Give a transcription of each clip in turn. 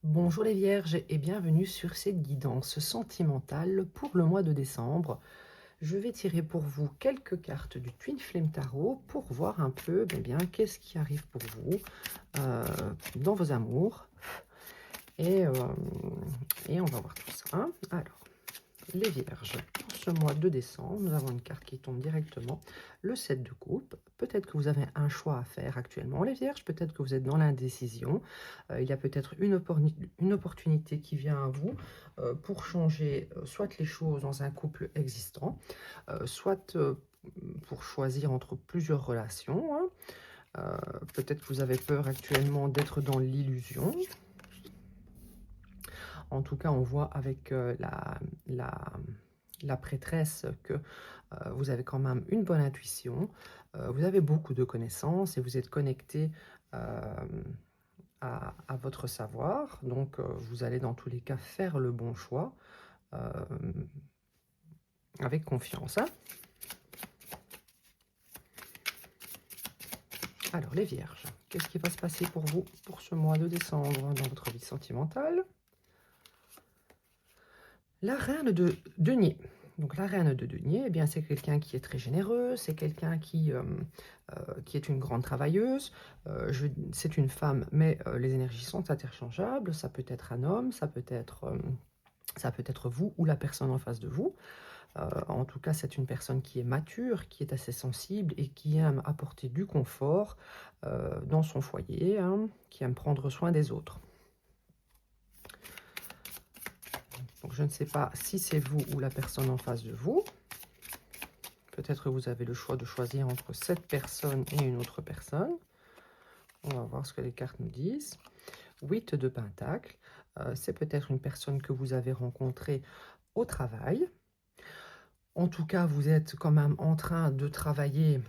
Bonjour les Vierges et bienvenue sur cette guidance sentimentale pour le mois de décembre. Je vais tirer pour vous quelques cartes du Twin Flame Tarot pour voir un peu bien, qu'est-ce qui arrive pour vous euh, dans vos amours. Et, euh, et on va voir tout ça, hein. Alors, les Vierges, pour ce mois de décembre, nous avons une carte qui tombe directement, le 7 de coupe. Peut-être que vous avez un choix à faire actuellement, les Vierges, peut-être que vous êtes dans l'indécision. Il y a peut-être une opportunité qui vient à vous pour changer soit les choses dans un couple existant, soit pour choisir entre plusieurs relations, hein. Peut-être que vous avez peur actuellement d'être dans l'illusion. En tout cas, on voit avec la prêtresse que vous avez quand même une bonne intuition, vous avez beaucoup de connaissances et vous êtes connecté à votre savoir. Donc, vous allez dans tous les cas faire le bon choix euh, avec confiance, hein. Alors, les Vierges, qu'est-ce qui va se passer pour vous pour ce mois de décembre dans votre vie sentimentale? La reine de denier. Donc la reine de denier, eh bien, c'est quelqu'un qui est très généreux, c'est quelqu'un qui est une grande travailleuse. C'est une femme, mais les énergies sont interchangeables. Ça peut être un homme, ça peut être vous ou la personne en face de vous. En tout cas, c'est une personne qui est mature, qui est assez sensible et qui aime apporter du confort dans son foyer, hein, qui aime prendre soin des autres. Donc, je ne sais pas si c'est vous ou la personne en face de vous. Peut-être que vous avez le choix de choisir entre cette personne et une autre personne. On va voir ce que les cartes nous disent. 8 de Pentacle. C'est peut-être une personne que vous avez rencontrée au travail. En tout cas, vous êtes quand même en train de travailler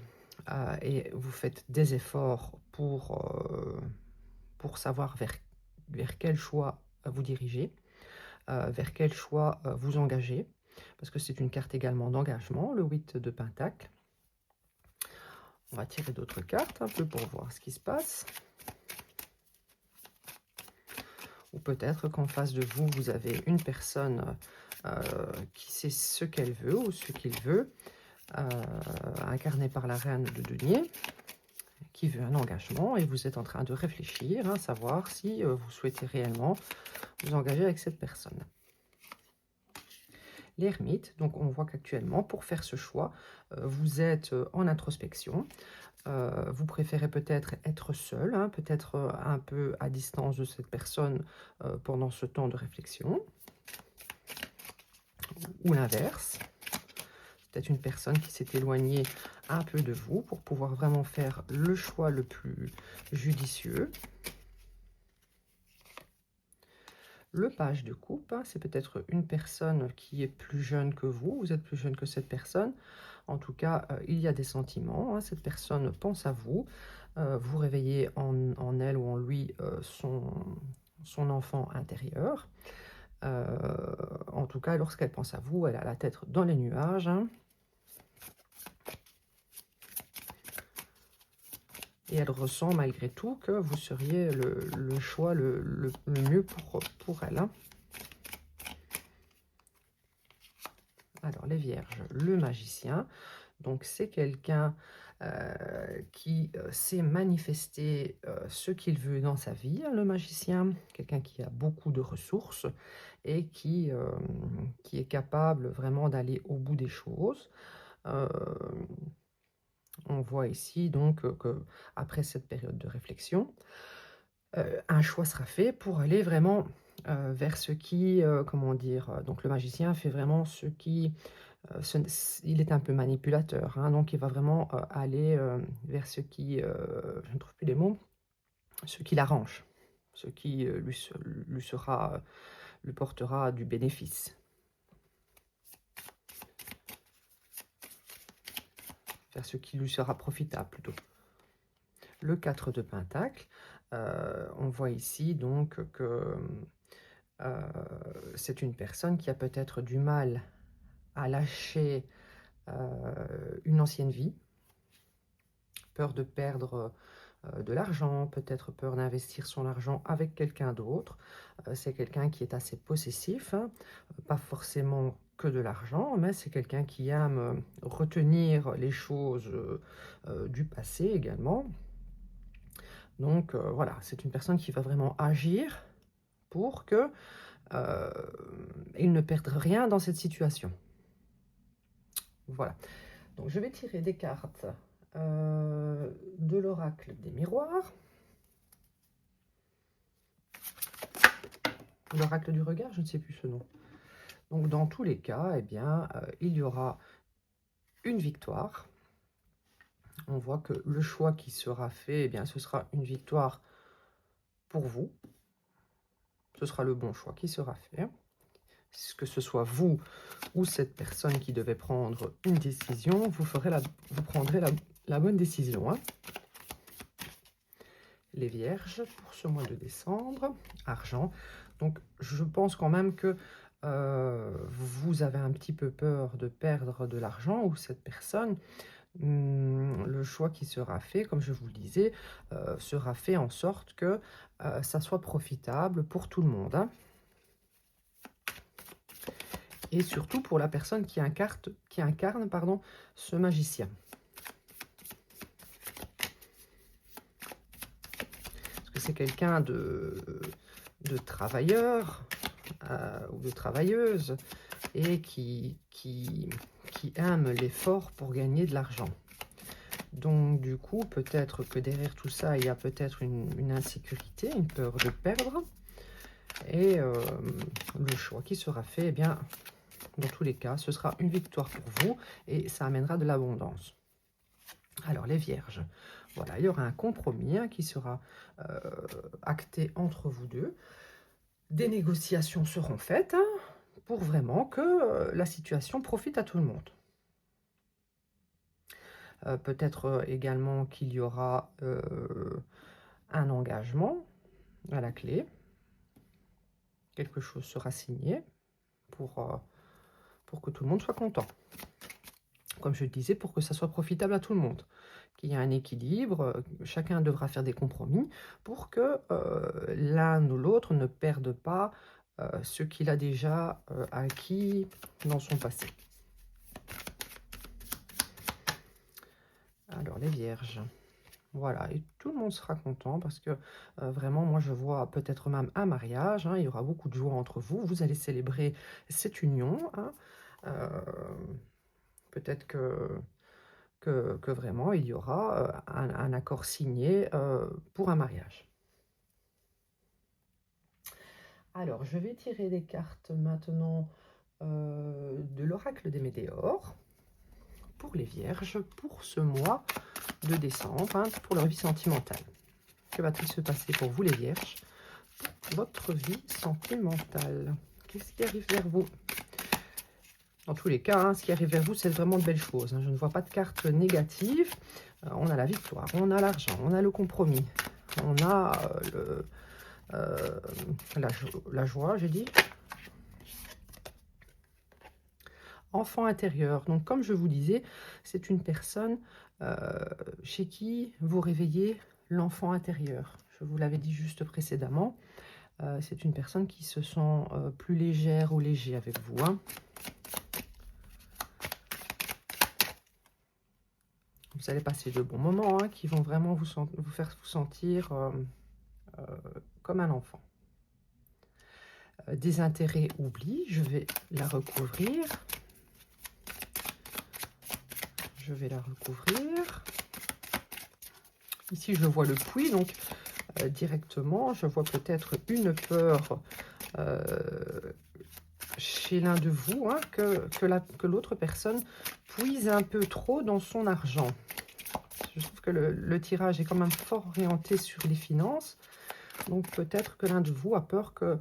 et vous faites des efforts pour savoir vers quel choix vous dirigez, vers quel choix vous engagez, parce que c'est une carte également d'engagement, le 8 de Pentacle. On va tirer d'autres cartes un peu pour voir ce qui se passe. Ou peut-être qu'en face de vous, vous avez une personne qui sait ce qu'elle veut ou ce qu'il veut, incarné par la reine de denier, qui veut un engagement et vous êtes en train de réfléchir, à savoir si vous souhaitez réellement vous engager avec cette personne. L'ermite, donc on voit qu'actuellement, pour faire ce choix, vous êtes en introspection. Vous préférez peut-être être seul, hein, peut-être un peu à distance de cette personne pendant ce temps de réflexion. Ou l'inverse. Peut-être une personne qui s'est éloignée un peu de vous pour pouvoir vraiment faire le choix le plus judicieux. Le page de coupe, hein, c'est peut-être une personne qui est plus jeune que vous êtes plus jeune que cette personne. En tout cas, il y a des sentiments, hein, cette personne pense à vous, vous réveillez en elle ou en lui son enfant intérieur. En tout cas, lorsqu'elle pense à vous, elle a la tête dans les nuages, hein. Et elle ressent malgré tout que vous seriez le choix le mieux pour elle, hein. Alors, les Vierges, le magicien. Donc, c'est quelqu'un qui sait manifester ce qu'il veut dans sa vie, hein, le magicien. Quelqu'un qui a beaucoup de ressources et qui est capable vraiment d'aller au bout des choses. Euh, on voit ici donc que après cette période de réflexion, un choix sera fait pour aller vraiment vers ce qui, comment dire, donc le magicien fait vraiment ce qui, il est un peu manipulateur, hein, donc il va vraiment aller vers ce qui, je ne trouve plus les mots, ce qui l'arrange, ce qui lui portera du bénéfice, vers ce qui lui sera profitable plutôt. Le 4 de Pentacle, on voit ici donc que c'est une personne qui a peut-être du mal à lâcher une ancienne vie, peur de perdre de l'argent, peut-être peur d'investir son argent avec quelqu'un d'autre. C'est quelqu'un qui est assez possessif, hein, pas forcément que de l'argent, mais c'est quelqu'un qui aime retenir les choses du passé également. Donc voilà, c'est une personne qui va vraiment agir pour que il ne perde rien dans cette situation. Voilà. Donc je vais tirer des cartes de l'oracle des miroirs. L'oracle du regard, je ne sais plus ce nom. Donc dans tous les cas, eh bien, il y aura une victoire. On voit que le choix qui sera fait, eh bien, ce sera une victoire pour vous. Ce sera le bon choix qui sera fait. Que ce soit vous ou cette personne qui devait prendre une décision, vous prendrez la bonne décision. Hein. Les Vierges pour ce mois de décembre, argent. Donc je pense quand même que vous avez un petit peu peur de perdre de l'argent ou cette personne. Le choix qui sera fait, comme je vous le disais, sera fait en sorte que ça soit profitable pour tout le monde. Hein. Et surtout pour la personne qui incarne ce magicien. Parce que c'est quelqu'un de travailleur ou de travailleuse et qui aime l'effort pour gagner de l'argent. Donc du coup, peut-être que derrière tout ça, il y a peut-être une insécurité, une peur de perdre. Et le choix qui sera fait, eh bien, dans tous les cas, ce sera une victoire pour vous et ça amènera de l'abondance. Alors, les Vierges, voilà, il y aura un compromis hein, qui sera acté entre vous deux. Des négociations seront faites hein, pour vraiment que la situation profite à tout le monde. Peut-être également qu'il y aura un engagement à la clé. Quelque chose sera signé pour que tout le monde soit content. Comme je le disais, pour que ça soit profitable à tout le monde. Qu'il y ait un équilibre, chacun devra faire des compromis pour que l'un ou l'autre ne perde pas ce qu'il a déjà acquis dans son passé. Alors, les Vierges. Voilà, et tout le monde sera content parce que vraiment, moi, je vois peut-être même un mariage. Hein, il y aura beaucoup de joie entre vous. Vous allez célébrer cette union. Hein, peut-être que vraiment, il y aura un accord signé pour un mariage. Alors, je vais tirer des cartes maintenant de l'oracle des météores pour les Vierges pour ce mois de décembre, hein, pour leur vie sentimentale. Que va-t-il se passer pour vous les Vierges, pour votre vie sentimentale? Qu'est-ce qui arrive vers vous? Dans tous les cas, hein, ce qui arrive vers vous, c'est vraiment de belles choses. Hein. Je ne vois pas de cartes négatives. On a la victoire, on a l'argent, on a le compromis, on a la joie, j'ai dit. Enfant intérieur. Donc, comme je vous disais, c'est une personne chez qui vous réveillez l'enfant intérieur. Je vous l'avais dit juste précédemment. C'est une personne qui se sent plus légère ou léger avec vous. Hein. Vous allez passer de bons moments hein, qui vont vraiment vous faire vous sentir comme un enfant. Des intérêts oubliés, je vais la recouvrir. Je vais la recouvrir. Ici, je vois le puits, donc directement, je vois peut-être une peur chez l'un de vous, hein, que l'autre personne puise un peu trop dans son argent. Je trouve que le tirage est quand même fort orienté sur les finances. Donc peut-être que l'un de vous a peur que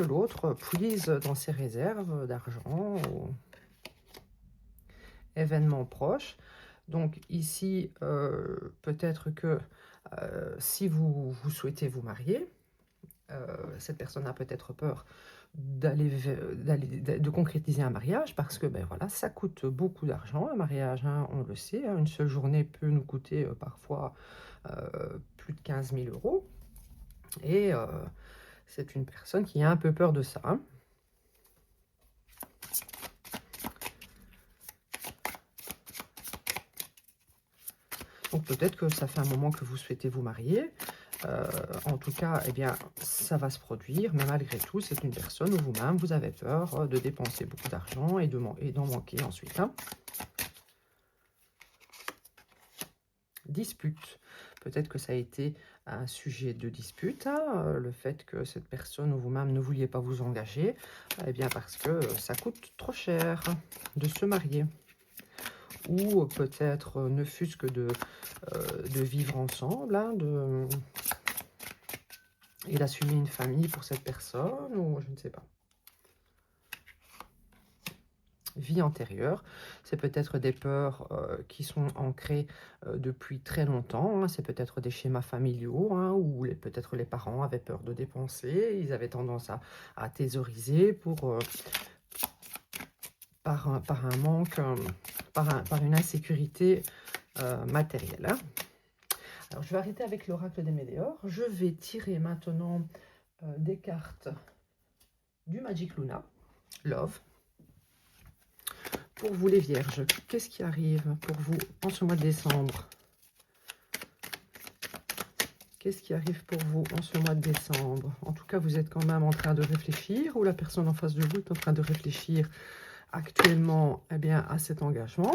l'autre puise dans ses réserves d'argent ou événements proches. Donc ici, peut-être que si vous souhaitez vous marier, cette personne a peut-être peur de concrétiser un mariage, parce que ben voilà, ça coûte beaucoup d'argent, un mariage, hein, on le sait, hein, une seule journée peut nous coûter parfois plus de 15 000 euros. Et c'est une personne qui a un peu peur de ça, hein. Donc peut-être que ça fait un moment que vous souhaitez vous marier. En tout cas, eh bien, ça va se produire, mais malgré tout, c'est une personne où vous-même, vous avez peur de dépenser beaucoup d'argent et d'en manquer ensuite, hein. Dispute. Peut-être que ça a été un sujet de dispute, hein, le fait que cette personne ou vous-même ne vouliez pas vous engager, eh bien parce que ça coûte trop cher de se marier. Ou peut-être ne fût-ce que de vivre ensemble, hein, et d'assumer une famille pour cette personne, ou je ne sais pas. Vie antérieure, c'est peut-être des peurs qui sont ancrées depuis très longtemps, hein. C'est peut-être des schémas familiaux, hein, où peut-être les parents avaient peur de dépenser, ils avaient tendance à thésauriser par un manque, par une insécurité matérielle, hein. Alors, je vais arrêter avec l'oracle des Médéors. Je vais tirer maintenant des cartes du Magic Luna, Love. Pour vous les Vierges, qu'est-ce qui arrive pour vous en ce mois de décembre? Qu'est-ce qui arrive pour vous en ce mois de décembre? En tout cas, vous êtes quand même en train de réfléchir, ou la personne en face de vous est en train de réfléchir actuellement, eh bien, à cet engagement.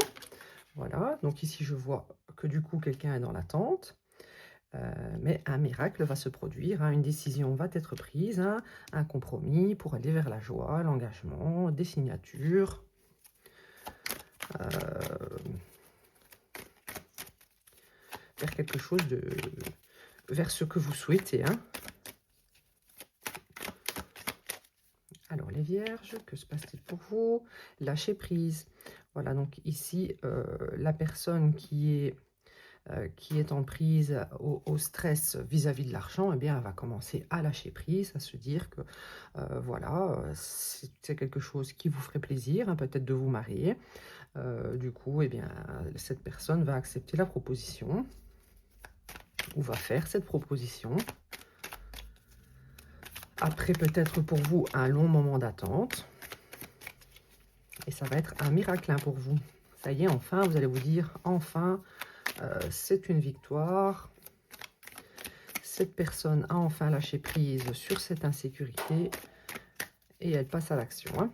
Voilà, donc ici, je vois que du coup, quelqu'un est dans l'attente. Mais un miracle va se produire, hein, une décision va être prise, hein, un compromis pour aller vers la joie, l'engagement, des signatures. Vers quelque chose vers ce que vous souhaitez, hein. Alors les Vierges, que se passe-t-il pour vous? Lâcher prise. Voilà, donc ici, la personne qui est en prise au stress vis-à-vis de l'argent, eh bien, elle va commencer à lâcher prise, à se dire que, voilà, c'est quelque chose qui vous ferait plaisir, hein, peut-être de vous marier. Du coup, eh bien, cette personne va accepter la proposition, ou va faire cette proposition. Après, peut-être pour vous, un long moment d'attente. Et ça va être un miracle, hein, pour vous. Ça y est, enfin, vous allez vous dire, enfin, c'est une victoire. Cette personne a enfin lâché prise sur cette insécurité et elle passe à l'action, hein.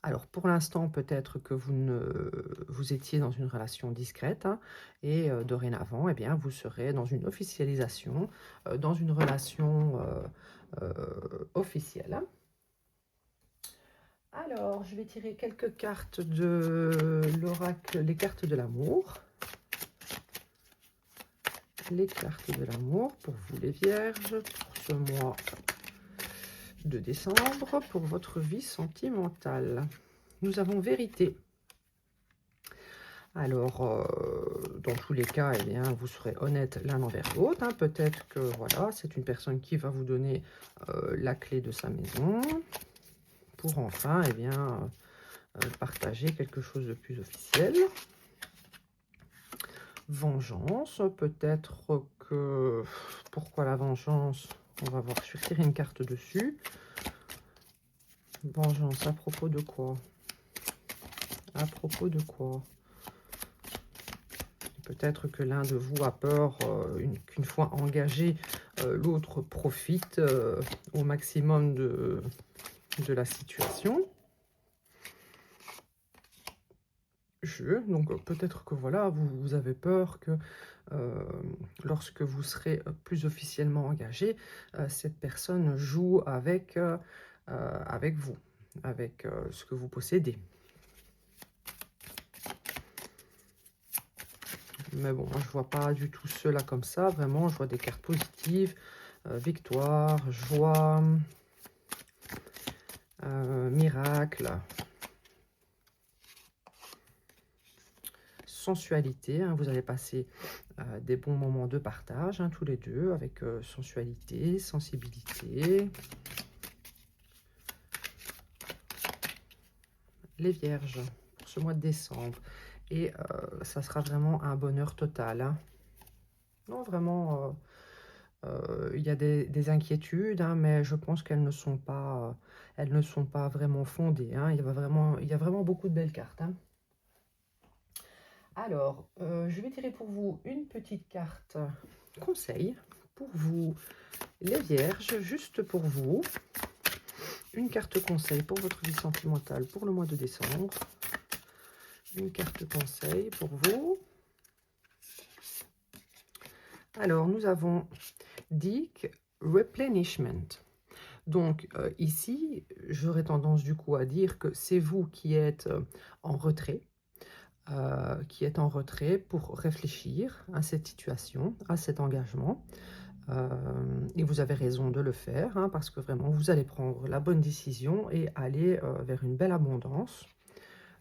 Alors, pour l'instant, peut-être que vous étiez dans une relation discrète, hein, et dorénavant, eh bien, vous serez dans une officialisation, dans une relation officielle, hein. Alors, je vais tirer quelques cartes de l'oracle, les cartes de l'amour. Les cartes de l'amour pour vous les Vierges, pour ce mois de décembre, pour votre vie sentimentale. Nous avons vérité. Alors, dans tous les cas, eh bien, vous serez honnête l'un envers l'autre, hein. Peut-être que voilà, c'est une personne qui va vous donner la clé de sa maison pour enfin, eh bien, partager quelque chose de plus officiel. Vengeance, peut-être que... Pourquoi la vengeance? On va voir, je vais tirer une carte dessus. Vengeance, à propos de quoi? À propos de quoi? Peut-être que l'un de vous a peur qu'une fois engagé, l'autre profite au maximum de la situation. Donc peut-être que voilà, vous avez peur que lorsque vous serez plus officiellement engagé, cette personne joue avec vous, avec ce que vous possédez. Mais bon, moi je vois pas du tout cela comme ça, vraiment, je vois des cartes positives, victoire, joie, miracle, sensualité, hein. Vous allez passer des bons moments de partage, hein, tous les deux, avec sensualité, sensibilité. Les Vierges, pour ce mois de décembre. Et ça sera vraiment un bonheur total, hein. Non, vraiment, il y a des inquiétudes, hein, mais je pense qu'elles elles ne sont pas vraiment fondées, hein. Il y a vraiment beaucoup de belles cartes, hein. Alors, je vais tirer pour vous une petite carte conseil pour vous, les Vierges, juste pour vous. Une carte conseil pour votre vie sentimentale pour le mois de décembre. Une carte conseil pour vous. Alors, nous avons Dick Replenishment. Donc, ici, j'aurais tendance du coup à dire que c'est vous qui êtes en retrait. Pour réfléchir à cette situation, à cet engagement. Et vous avez raison de le faire, hein, parce que vraiment, vous allez prendre la bonne décision et aller vers une belle abondance.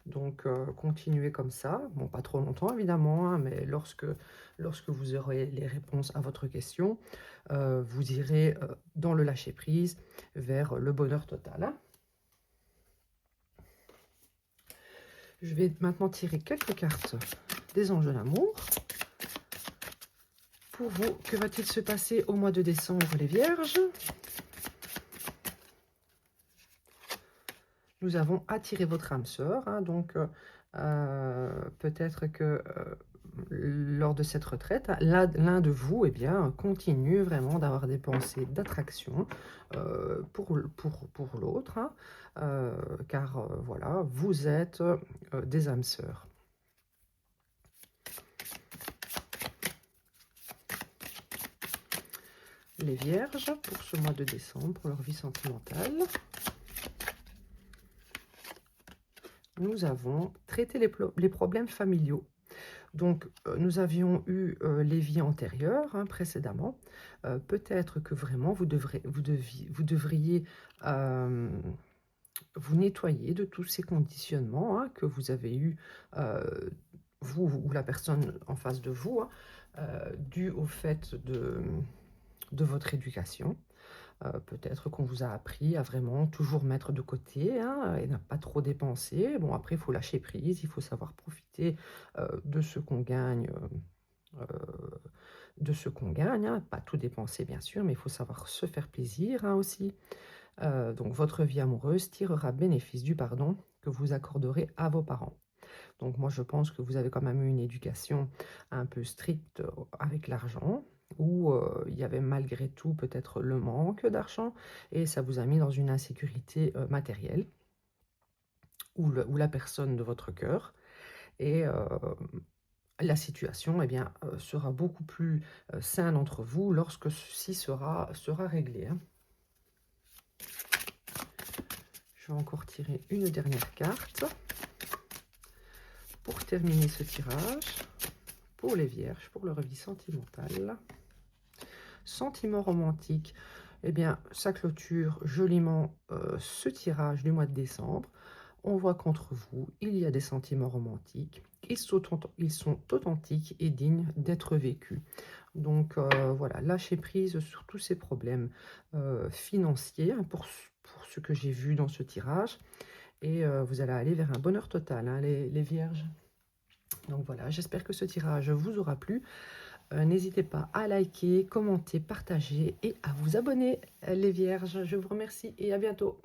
Donc, continuez comme ça. Bon, pas trop longtemps, évidemment, hein, mais lorsque vous aurez les réponses à votre question, vous irez dans le lâcher-prise vers le bonheur total, hein. Je vais maintenant tirer quelques cartes des anges de l'amour. Pour vous, que va-t-il se passer au mois de décembre, les Vierges? Nous avons attiré votre âme sœur, hein, donc peut-être que lors de cette retraite, l'un de vous continue vraiment d'avoir des pensées d'attraction pour l'autre, hein, car voilà, vous êtes des âmes sœurs. Les Vierges, pour ce mois de décembre, pour leur vie sentimentale. Nous avons traité les problèmes familiaux. Donc, nous avions eu les vies antérieures, hein, précédemment. Peut-être que vraiment, vous devriez vous nettoyer de tous ces conditionnements, hein, que vous avez eus, vous ou la personne en face de vous, hein, dû au fait de votre éducation. Peut-être qu'on vous a appris à vraiment toujours mettre de côté, hein, et n'a pas trop dépenser. Bon, après, il faut lâcher prise, il faut savoir profiter de ce qu'on gagne, hein. Pas tout dépenser, bien sûr, mais il faut savoir se faire plaisir, hein, aussi. Donc, votre vie amoureuse tirera bénéfice du pardon que vous accorderez à vos parents. Donc, moi, je pense que vous avez quand même eu une éducation un peu stricte avec l'argent, où il y avait malgré tout peut-être le manque d'argent, et ça vous a mis dans une insécurité matérielle, ou la personne de votre cœur, et la situation sera beaucoup plus saine entre vous lorsque ceci sera réglé, hein. Je vais encore tirer une dernière carte pour terminer ce tirage pour les Vierges, pour leur vie sentimentale. Sentiment romantique, eh bien, ça clôture joliment ce tirage du mois de décembre. On voit qu'entre vous, il y a des sentiments romantiques. Ils sont authentiques et dignes d'être vécus. Donc, voilà, lâchez prise sur tous ces problèmes financiers, hein, pour ce que j'ai vu dans ce tirage. Et vous allez aller vers un bonheur total, hein, les Vierges. Donc voilà, j'espère que ce tirage vous aura plu. N'hésitez pas à liker, commenter, partager et à vous abonner, les Vierges. Je vous remercie et à bientôt.